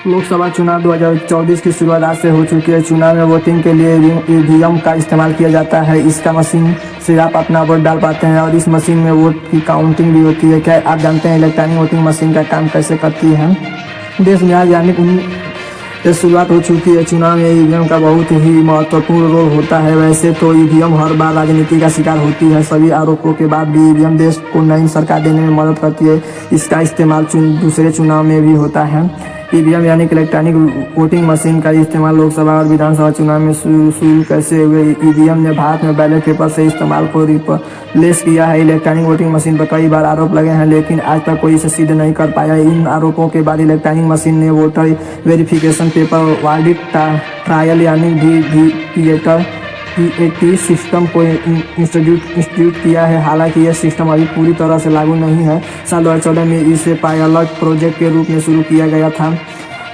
लोकसभा चुनाव 2024 की शुरुआत आज से हो चुकी है। चुनाव में वोटिंग के लिए ईवीएम का इस्तेमाल किया जाता है। इसका मशीन से आप अपना वोट डाल पाते हैं और इस मशीन में वोट की काउंटिंग भी होती है। क्या आप जानते हैं इलेक्ट्रॉनिक वोटिंग मशीन का काम कैसे करती है? देश में आज यानी शुरुआत हो चुकी है। चुनाव में ईवीएम का बहुत ही महत्वपूर्ण रोल होता है। वैसे तो ईवीएम हर बार राजनीति का शिकार होती है। सभी आरोपों के बाद भी ईवीएम देश को नई सरकार देने में मदद करती है। इसका इस्तेमाल दूसरे चुनाव में भी होता है। ईवीएम यानी कि इलेक्ट्रॉनिक वोटिंग मशीन का इस्तेमाल लोकसभा और विधानसभा चुनाव में शुरू कैसे हुए? ईवीएम ने भारत में बैलेट पेपर से इस्तेमाल को रिप्लेस किया है। इलेक्ट्रॉनिक वोटिंग मशीन पर कई बार आरोप लगे हैं, लेकिन आज तक कोई इसे सिद्ध नहीं कर पाया। इन आरोपों के बाद इलेक्ट्रॉनिक मशीन ने voter verification paper audit trial यानी वीवीपैट सिस्टम को इंस्टीट्यूट किया है। हालांकि यह सिस्टम अभी पूरी तरह से लागू नहीं है। साल 2014 में इसे पायलट प्रोजेक्ट के रूप में शुरू किया गया था।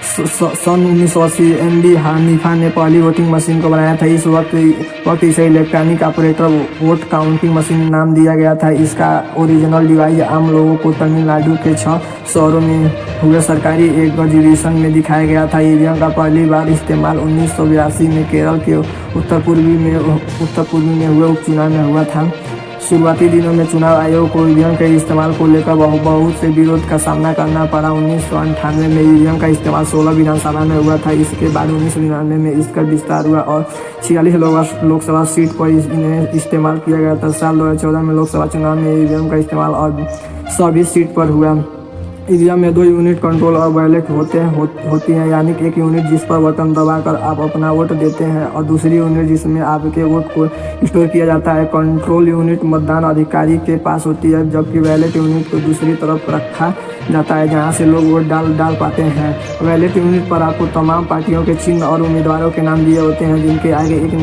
सन 1980 एनडी हनीफा ने पहली वोटिंग मशीन को बनाया था। इस वक्त इसे electronic operator vote counting machine नाम दिया गया था। इसका ओरिजिनल डिवाइस आम लोगों को तमिलनाडु के 6 शहरों में हुए सरकारी एग्जीबिशन में दिखाया गया था। ईवीएम का पहली बार इस्तेमाल 1982 में केरल के उत्तर पूर्वी में हुए उपचुनाव में हुआ था। शुरुआती दिनों में चुनाव आयोग को ईवीएम के इस्तेमाल को लेकर बहुत से विरोध का सामना करना पड़ा। 1998 में ईवीएम का इस्तेमाल 16 विधानसभा में हुआ था। इसके बाद 1999 में इसका विस्तार हुआ और 46 लोकसभा सीट पर इन्हें इस्तेमाल किया गया था। साल 2014 में लोकसभा चुनाव में ईवीएम का इस्तेमाल और सभी सीट पर हुआ। ईवीएम में 2 यूनिट कंट्रोल और बैलेट होती हैं, यानी कि एक यूनिट जिस पर बटन दबाकर आप अपना वोट देते हैं और दूसरी यूनिट जिसमें आपके वोट को स्टोर किया जाता है। कंट्रोल यूनिट मतदान अधिकारी के पास होती है, जबकि बैलेट यूनिट को दूसरी तरफ रखा जाता है जहां से लोग वोट डाल पाते हैं। बैलेट यूनिट पर आपको तमाम पार्टियों के चिन्ह और उम्मीदवारों के नाम दिए होते हैं, जिनके आगे एक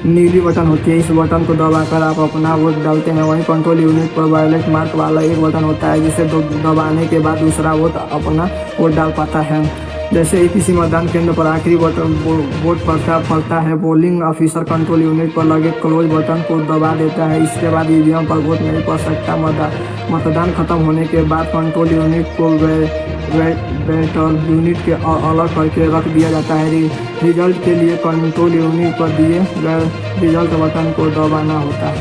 नीली बटन होती है। इस बटन को दबाकर आप अपना वोट डालते हैं। वहीं कंट्रोल यूनिट पर बैलेट मार्क वाला एक बटन होता है, जिसे दबाने के बाद दूसरा वोट अपना वोट डाल पाता है। जैसे ही किसी मतदान केंद्र पर आखिरी वोट पड़ता है, पोलिंग ऑफिसर कंट्रोल यूनिट पर लगे क्लोज बटन को दबा देता है। इसके बाद ईवीएम पर वोट नहीं पड़ सकता। मतदान खत्म होने के बाद कंट्रोल यूनिट को बैटर यूनिट के अलग करके रख दिया जाता है। रिजल्ट के लिए कंट्रोल यूनिट पर दिए गए रिजल्ट बटन को दबाना होता है।